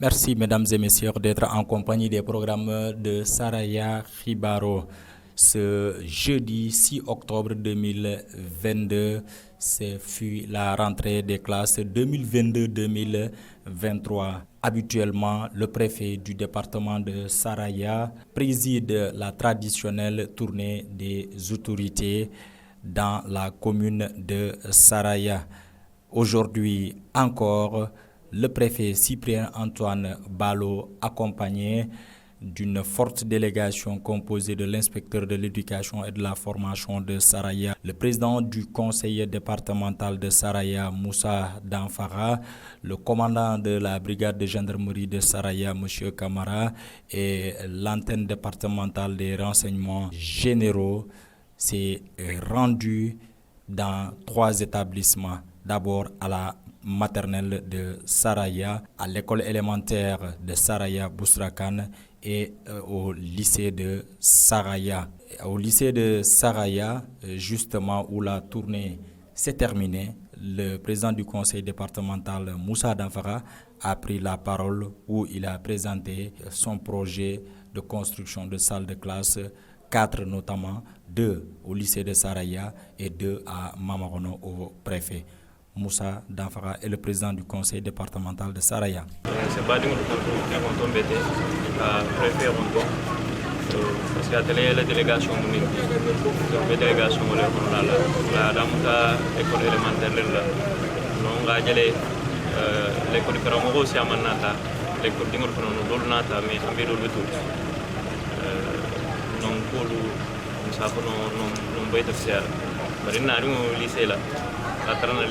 Merci, mesdames et messieurs, d'être en compagnie des programmes de Saraya Khibaro. Ce jeudi 6 octobre 2022, ce fut la rentrée des classes 2022-2023. Habituellement, le préfet du département de Saraya préside la traditionnelle tournée des autorités dans la commune de Saraya. Aujourd'hui encore, le préfet Cyprien Antoine Balo, accompagné d'une forte délégation composée de l'inspecteur de l'éducation et de la formation de Saraya, le président du conseil départemental de Saraya, Moussa Danfara, le commandant de la brigade de gendarmerie de Saraya, M. Kamara, et l'antenne départementale des renseignements généraux s'est rendue dans 3 établissements. D'abord à la maternelle de Saraya, à l'école élémentaire de Saraya Bousrakan et au lycée de Saraya. Au lycée de Saraya, justement où la tournée s'est terminée, le président du conseil départemental Moussa Danfara a pris la parole où il a présenté son projet de construction de salles de classe, 4 notamment, 2 au lycée de Saraya et 2 à Mamarono au préfet. Moussa Danfara est le président du conseil départemental de Saraya. C'est pas du tout embêté, préfet Rondo, parce qu'il y a la délégation donc la délégation la damuta école élémentaire là, non ga jëlé l'école Karamogo aussi amanata, l'école dingol kono dol nata mais ambe dol betul. Non polu Moussa kono non bayta fier. Bari na ru lycée là. Atrana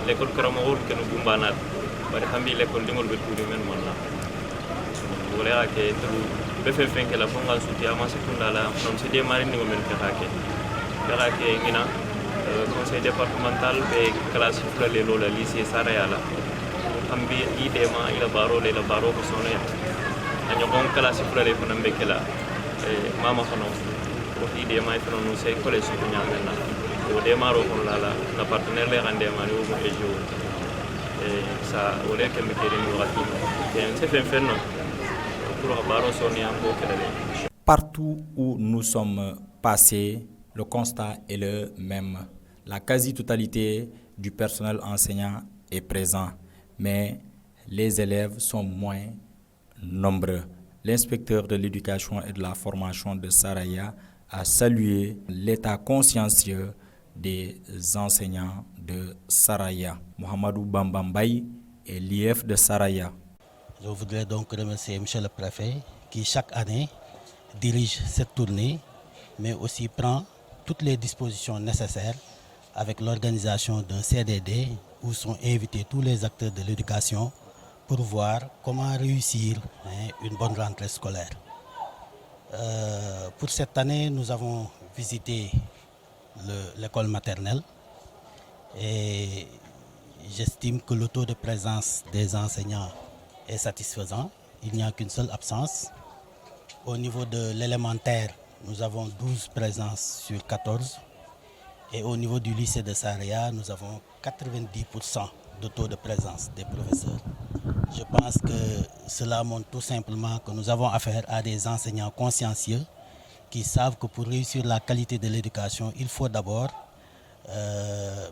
l'école Karamogo que nous gumbanat bari hambi l'école dingol be tuudi men monna wala ke tru be fe que la fonga suti ama sekunda la non se démarrer ni men ke ngina conseil départemental be classe flale lola lycée Saraya la hambi idema ila baro ko sonne anyo gon classe flale ko nambe kala mama kono ko idema ifno no se collège ko nyamena au démarre on la partenaire les rendements au EJO et ça au lieu que me quede c'est fait non pour baro sonia Partout où nous sommes passés, le constat est le même. La quasi-totalité du personnel enseignant est présent, mais les élèves sont moins nombreux. L'inspecteur de l'éducation et de la formation de Saraya a salué l'état consciencieux des enseignants de Saraya. Mohamedou Bambambaye est l'IF de Saraya. Je voudrais donc remercier M. le préfet qui chaque année dirige cette tournée, mais aussi prend toutes les dispositions nécessaires avec l'organisation d'un CDD où sont invités tous les acteurs de l'éducation pour voir comment réussir une bonne rentrée scolaire. Pour cette année, nous avons visité l'école maternelle et j'estime que le taux de présence des enseignants est satisfaisant. Il n'y a qu'une seule absence. Au niveau de l'élémentaire, nous avons 12 présences sur 14 et au niveau du lycée de Saraya, nous avons 90% de taux de présence des professeurs. Je pense que cela montre tout simplement que nous avons affaire à des enseignants consciencieux qui savent que pour réussir la qualité de l'éducation, il faut d'abord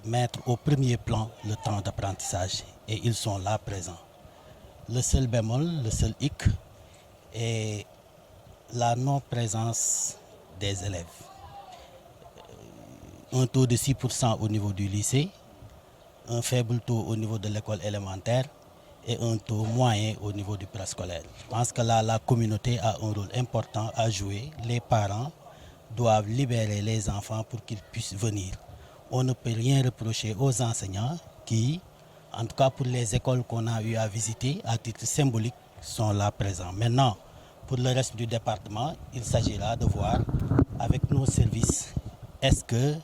mettre au premier plan le temps d'apprentissage. Et ils sont là présents. Le seul bémol, le seul hic est la non-présence des élèves. Un taux de 6% au niveau du lycée, un faible taux au niveau de l'école élémentaire et un taux moyen au niveau du préscolaire. Je pense que là, la communauté a un rôle important à jouer. Les parents doivent libérer les enfants pour qu'ils puissent venir. On ne peut rien reprocher aux enseignants qui, en tout cas pour les écoles qu'on a eu à visiter, à titre symbolique, sont là présents. Maintenant, pour le reste du département, il s'agira de voir avec nos services, est-ce que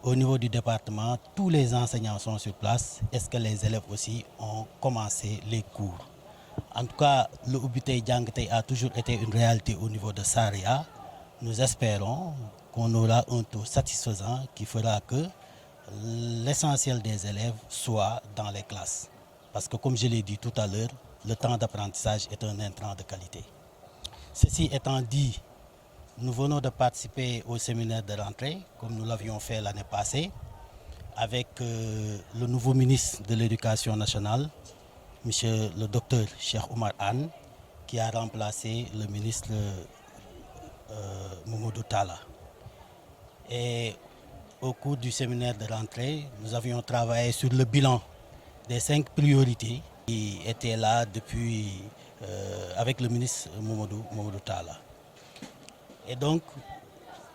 au niveau du département, tous les enseignants sont sur place. Est-ce que les élèves aussi ont commencé les cours? En tout cas, le Ubitei Djangtei a toujours été une réalité au niveau de Saraya. Nous espérons qu'on aura un taux satisfaisant qui fera que l'essentiel des élèves soit dans les classes. Parce que comme je l'ai dit tout à l'heure, le temps d'apprentissage est un intrant de qualité. Ceci étant dit, nous venons de participer au séminaire de rentrée, comme nous l'avions fait l'année passée, avec le nouveau ministre de l'Éducation nationale, monsieur le docteur Cheikh Oumar Anne, qui a remplacé le ministre Mamadou Talla. Et au cours du séminaire de rentrée, nous avions travaillé sur le bilan des 5 priorités qui étaient là depuis avec le ministre Mamadou Talla. Et donc,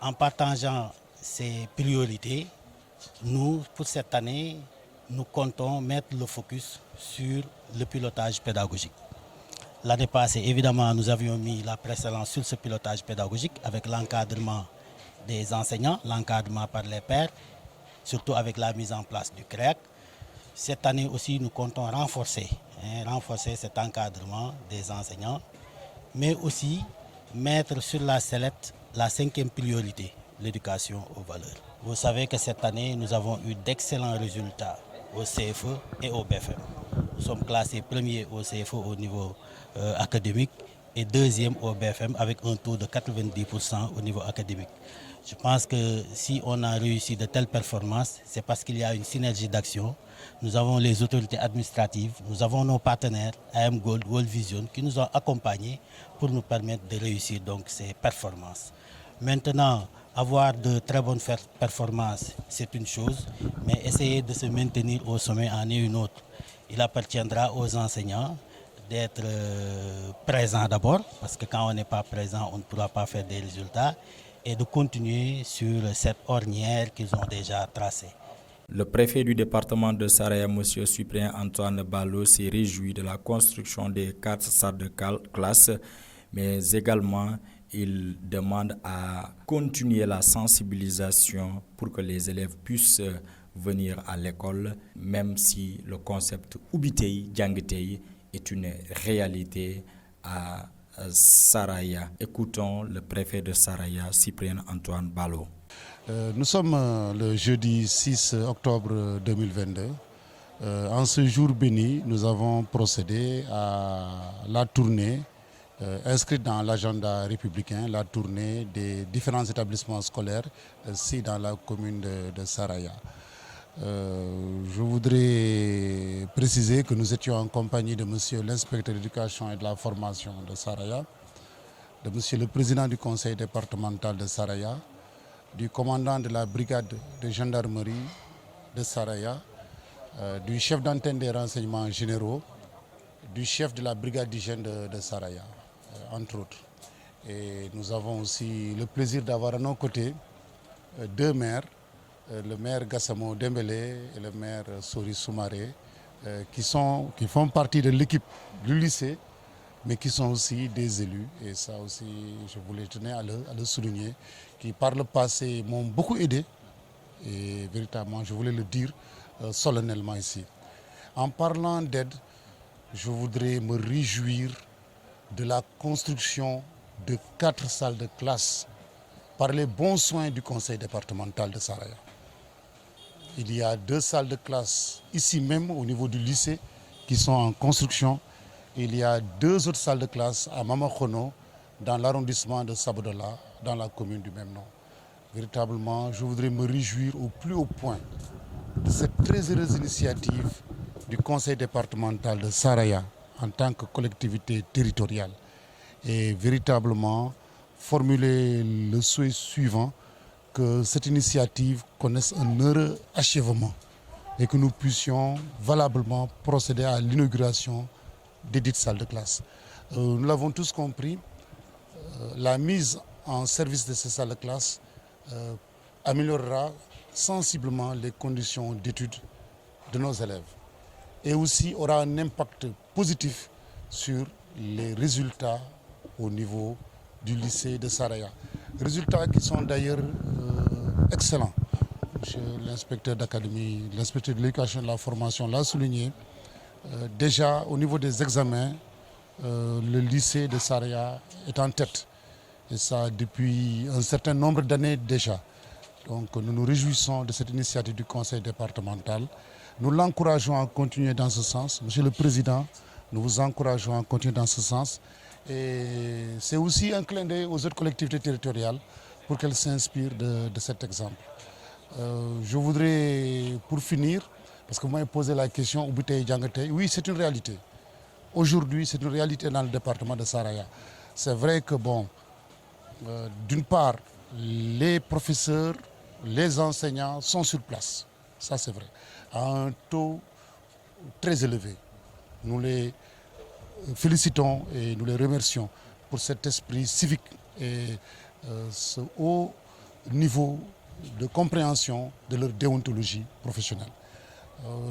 en partageant ces priorités, nous, pour cette année, nous comptons mettre le focus sur le pilotage pédagogique. L'année passée, évidemment, nous avions mis la précédence sur ce pilotage pédagogique avec l'encadrement des enseignants, l'encadrement par les pairs, surtout avec la mise en place du CREAC. Cette année aussi, nous comptons renforcer cet encadrement des enseignants, mais aussi mettre sur la sellette la 5e priorité, l'éducation aux valeurs. Vous savez que cette année, nous avons eu d'excellents résultats au CFE et au BFM. Nous sommes classés premiers au CFE au niveau académique et 2e au BFM avec un taux de 90% au niveau académique. Je pense que si on a réussi de telles performances, c'est parce qu'il y a une synergie d'action. Nous avons les autorités administratives, nous avons nos partenaires, AM Gold, World Vision, qui nous ont accompagnés pour nous permettre de réussir donc ces performances. Maintenant, avoir de très bonnes performances, c'est une chose, mais essayer de se maintenir au sommet en est une autre. Il appartiendra aux enseignants d'être présents d'abord, parce que quand on n'est pas présent, on ne pourra pas faire des résultats, et de continuer sur cette ornière qu'ils ont déjà tracée. Le préfet du département de Saraya, M. Cyprien Antoine Balo, s'est réjoui de la construction des 4 salles de classe, mais également il demande à continuer la sensibilisation pour que les élèves puissent venir à l'école, même si le concept Ubitei, Djangitei est une réalité à Saraya. Écoutons le préfet de Saraya, Cyprien Antoine Balo. Nous sommes le jeudi 6 octobre 2022. En ce jour béni, nous avons procédé à la tournée inscrite dans l'agenda républicain, la tournée des différents établissements scolaires ici dans la commune de Saraya. Je voudrais préciser que nous étions en compagnie de monsieur l'inspecteur de l'éducation et de la formation de Saraya, de monsieur le président du conseil départemental de Saraya, du commandant de la brigade de gendarmerie de Saraya, du chef d'antenne des renseignements généraux, du chef de la brigade d'hygiène de Saraya, entre autres. Et nous avons aussi le plaisir d'avoir à nos côtés 2 maires, le maire Gassamo Dembélé et le maire Sori Soumaré, qui font partie de l'équipe du lycée, mais qui sont aussi des élus. Et ça aussi, je voulais tenir à le souligner, qui par le passé m'ont beaucoup aidé. Et véritablement, je voulais le dire solennellement ici. En parlant d'aide, je voudrais me réjouir de la construction de 4 salles de classe par les bons soins du conseil départemental de Saraya. Il y a 2 salles de classe ici même au niveau du lycée qui sont en construction. Il y a 2 autres salles de classe à Mamakhono dans l'arrondissement de Sabodola, dans la commune du même nom. Véritablement, je voudrais me réjouir au plus haut point de cette très heureuse initiative du conseil départemental de Saraya en tant que collectivité territoriale. Et véritablement formuler le souhait suivant, que cette initiative connaisse un heureux achèvement et que nous puissions valablement procéder à l'inauguration des dites salles de classe. Nous l'avons tous compris, la mise en service de ces salles de classe améliorera sensiblement les conditions d'études de nos élèves et aussi aura un impact positif sur les résultats au niveau du lycée de Saraya. Résultats qui sont d'ailleurs excellents. Monsieur l'inspecteur d'académie, l'inspecteur de l'éducation et de la formation l'a souligné. Déjà au niveau des examens, le lycée de Saraya est en tête. Et ça depuis un certain nombre d'années déjà. Donc nous nous réjouissons de cette initiative du conseil départemental. Nous l'encourageons à continuer dans ce sens. Monsieur le Président Nous vous encourageons à continuer dans ce sens. Et c'est aussi un clin d'œil aux autres collectivités territoriales pour qu'elles s'inspirent de cet exemple. Je voudrais, pour finir, parce que vous m'avez posé la question, oui, c'est une réalité. Aujourd'hui, c'est une réalité dans le département de Saraya. C'est vrai que, d'une part, les professeurs, les enseignants sont sur place. Ça, c'est vrai. À un taux très élevé. Nous les félicitons et nous les remercions pour cet esprit civique et ce haut niveau de compréhension de leur déontologie professionnelle.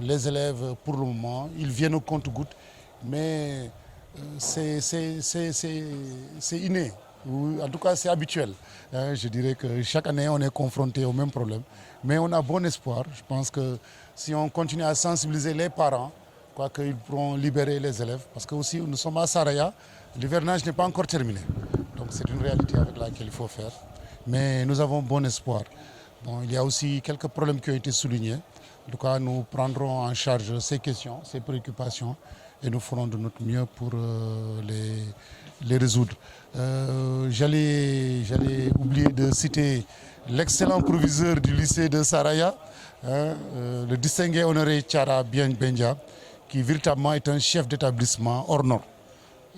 Les élèves, pour le moment, ils viennent au compte-gouttes, mais c'est inné, ou en tout cas c'est habituel. Je dirais que chaque année on est confronté au même problème, mais on a bon espoir. Je pense que si on continue à sensibiliser les parents, quoi qu'ils pourront libérer les élèves, parce que aussi nous sommes à Saraya, l'hivernage n'est pas encore terminé. Donc c'est une réalité avec laquelle il faut faire. Mais nous avons bon espoir. Il y a aussi quelques problèmes qui ont été soulignés. En tout cas, nous prendrons en charge ces questions, ces préoccupations, et nous ferons de notre mieux pour les résoudre. J'allais oublier de citer l'excellent proviseur du lycée de Saraya, le distingué honoré Tchara Benja, qui véritablement est un chef d'établissement hors norme,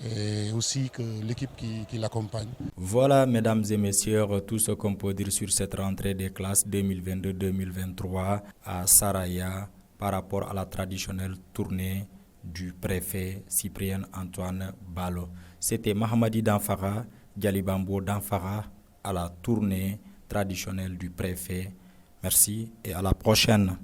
et aussi que l'équipe qui l'accompagne. Voilà, mesdames et messieurs, tout ce qu'on peut dire sur cette rentrée des classes 2022-2023 à Saraya par rapport à la traditionnelle tournée du préfet Cyprien Antoine Balo. C'était Mahamadi Danfara, Djalibambo Danfara à la tournée traditionnelle du préfet. Merci et à la prochaine.